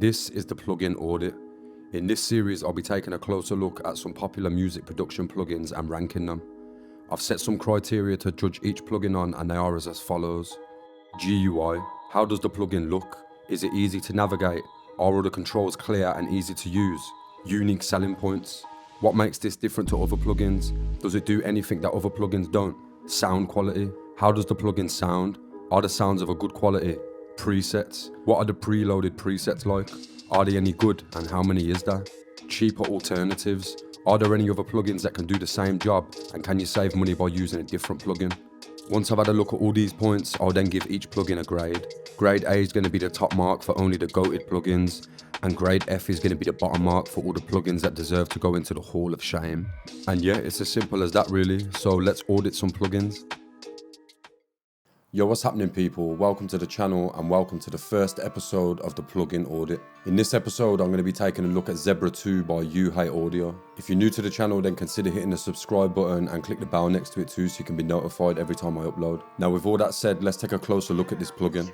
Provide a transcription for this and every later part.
This is the plugin audit. In this series, I'll be taking a closer look at some popular music production plugins and ranking them. I've set some criteria to judge each plugin on, and they are as follows. GUI. How does the plugin look? Is it easy to navigate? Are all the controls clear and easy to use? Unique selling points. What makes this different to other plugins? Does it do anything that other plugins don't? Sound quality. How does the plugin sound? Are the sounds of a good quality? Presets. What are the preloaded presets like? Are they any good, and how many is there? Cheaper alternatives. Are there any other plugins that can do the same job, and can you save money by using a different plugin? Once I've had a look at all these points, I'll then give each plugin a grade. Grade A is going to be the top mark for only the goated plugins, and grade F is going to be the bottom mark for all the plugins that deserve to go into the Hall of Shame. And yeah, it's as simple as that really, so let's audit some plugins. Yo, what's happening people? Welcome to the channel and welcome to the first episode of the plugin audit. In this episode, I'm going to be taking a look at ZEBRA2 by You Hate Audio. If you're new to the channel, then consider hitting the subscribe button and click the bell next to it too so you can be notified every time I upload. Now with all that said, let's take a closer look at this plugin.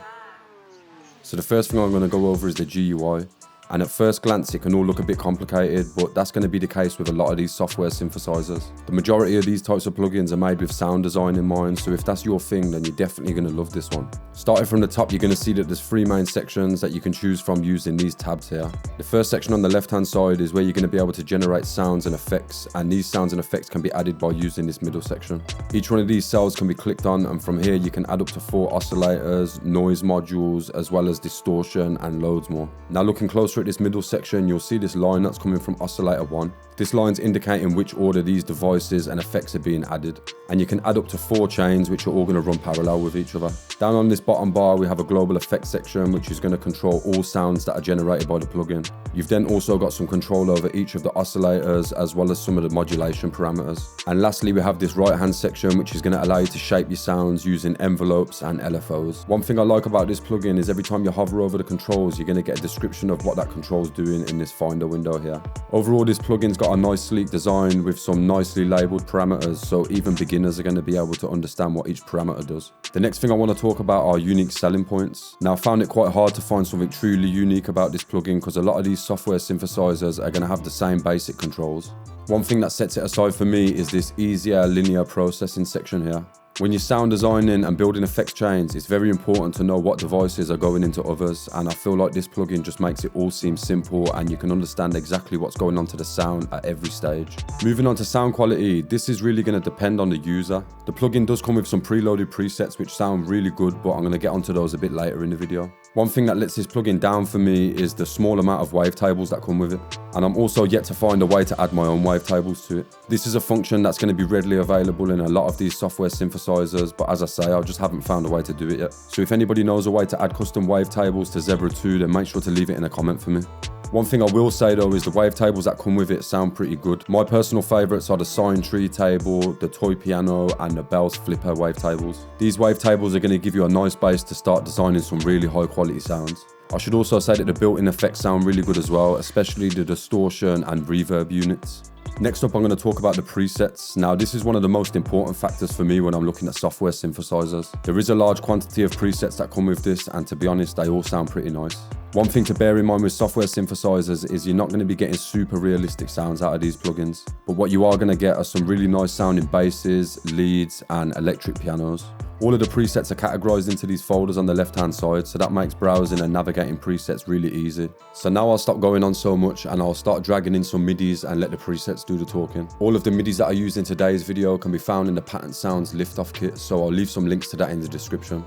So the first thing I'm going to go over is the GUI. And at first glance, it can all look a bit complicated, but that's going to be the case with a lot of these software synthesizers. The majority of these types of plugins are made with sound design in mind, so if that's your thing, then you're definitely going to love this one. Starting from the top, you're going to see that there's three main sections that you can choose from using these tabs here. The first section on the left-hand side is where you're going to be able to generate sounds and effects, and these sounds and effects can be added by using this middle section. Each one of these cells can be clicked on, and from here you can add up to 4 oscillators, noise modules, as well as distortion and loads more. Now looking closer at this middle section, you'll see this line that's coming from oscillator 1. This line's indicating which order these devices and effects are being added, and you can add up to 4 chains which are all going to run parallel with each other. Down on this bottom bar we have a global effects section which is going to control all sounds that are generated by the plugin. You've then also got some control over each of the oscillators as well as some of the modulation parameters. And lastly we have this right hand section which is going to allow you to shape your sounds using envelopes and LFOs. One thing I like about this plugin is every time you hover over the controls you're going to get a description of what that control is doing in this finder window here. Overall this plugin's got a nice sleek design with some nicely labeled parameters, so even beginners are going to be able to understand what each parameter does. The next thing I want to talk about are unique selling points. Now I found it quite hard to find something truly unique about this plugin because a lot of these software synthesizers are going to have the same basic controls. One thing that sets it aside for me is this easier linear processing section here. When you're sound designing and building effects chains, it's very important to know what devices are going into others, and I feel like this plugin just makes it all seem simple and you can understand exactly what's going on to the sound at every stage. Moving on to sound quality, this is really going to depend on the user. The plugin does come with some preloaded presets which sound really good, but I'm going to get onto those a bit later in the video. One thing that lets this plugin down for me is the small amount of wavetables that come with it, and I'm also yet to find a way to add my own wavetables to it. This is a function that's going to be readily available in a lot of these software synthesizers, but as I say, I just haven't found a way to do it yet. So if anybody knows a way to add custom wavetables to ZEBRA2, then make sure to leave it in a comment for me. One thing I will say though is the wavetables that come with it sound pretty good. My personal favourites are the sine tree table, the toy piano and the bells flipper wavetables. These wavetables are going to give you a nice base to start designing some really high quality sounds. I should also say that the built-in effects sound really good as well, especially the distortion and reverb units. Next up I'm going to talk about the presets. Now this is one of the most important factors for me when I'm looking at software synthesizers. There is a large quantity of presets that come with this, and to be honest they all sound pretty nice. One thing to bear in mind with software synthesizers is you're not going to be getting super realistic sounds out of these plugins, but what you are going to get are some really nice sounding basses, leads and electric pianos. All of the presets are categorized into these folders on the left hand side, so that makes browsing and navigating presets really easy. So now I'll stop going on so much and I'll start dragging in some MIDIs and let the presets do the talking. All of the MIDIs that I used in today's video can be found in the Patent Sounds Liftoff kit, so I'll leave some links to that in the description.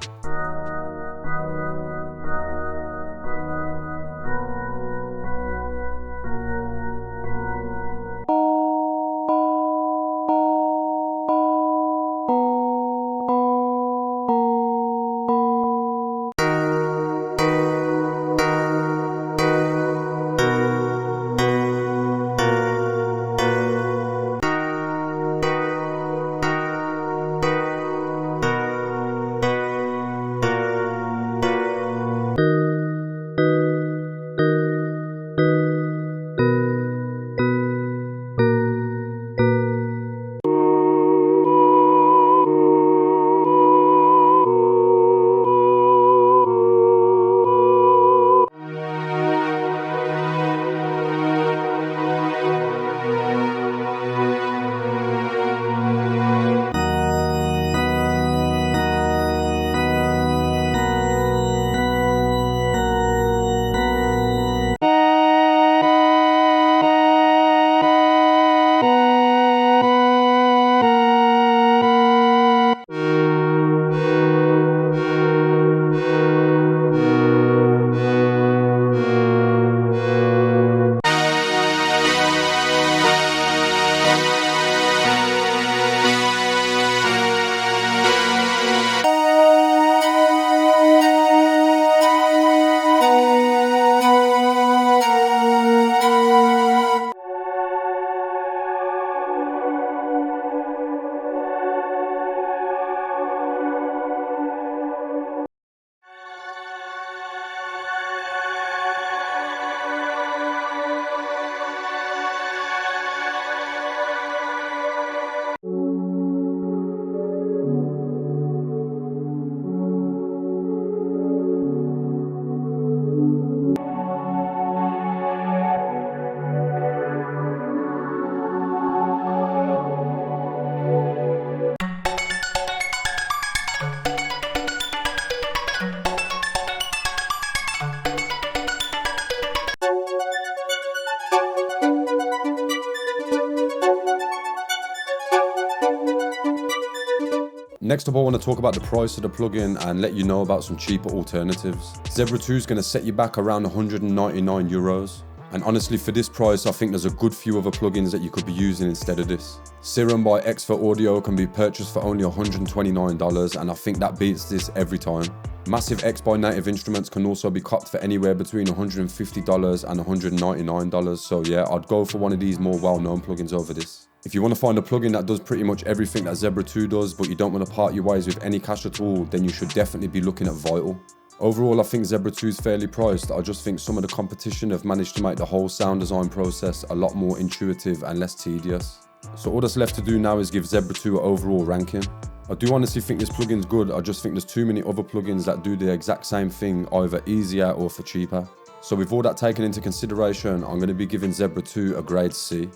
Next up, I want to talk about the price of the plugin and let you know about some cheaper alternatives. ZEBRA2 is going to set you back around €199. And honestly, for this price, I think there's a good few other plugins that you could be using instead of this. Serum by X for Audio can be purchased for only $129, and I think that beats this every time. Massive X by Native Instruments can also be copped for anywhere between $150 and $199, so yeah, I'd go for one of these more well-known plugins over this. If you want to find a plugin that does pretty much everything that ZEBRA2 does, but you don't want to part your ways with any cash at all, then you should definitely be looking at Vital. Overall, I think ZEBRA2 is fairly priced. I just think some of the competition have managed to make the whole sound design process a lot more intuitive and less tedious. So all that's left to do now is give ZEBRA2 an overall ranking. I do honestly think this plugin's good, I just think there's too many other plugins that do the exact same thing, either easier or for cheaper. So with all that taken into consideration, I'm going to be giving ZEBRA2 a grade C.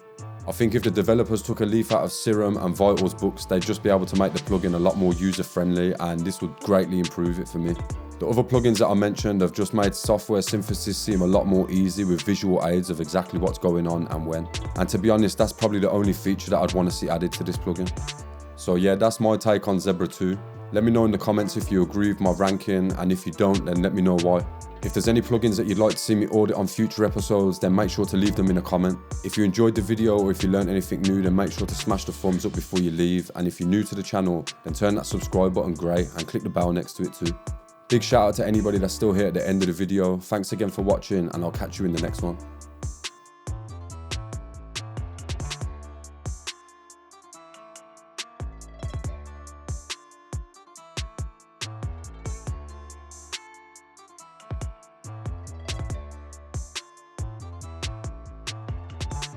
I think if the developers took a leaf out of Serum and Vital's books, they'd just be able to make the plugin a lot more user-friendly, and this would greatly improve it for me. The other plugins that I mentioned have just made software synthesis seem a lot more easy with visual aids of exactly what's going on and when. And to be honest, that's probably the only feature that I'd want to see added to this plugin. So yeah, that's my take on ZEBRA2. Let me know in the comments if you agree with my ranking, and if you don't, then let me know why. If there's any plugins that you'd like to see me audit on future episodes, then make sure to leave them in a comment. If you enjoyed the video or if you learned anything new, then make sure to smash the thumbs up before you leave. And if you're new to the channel, then turn that subscribe button grey and click the bell next to it too. Big shout out to anybody that's still here at the end of the video. Thanks again for watching, and I'll catch you in the next one.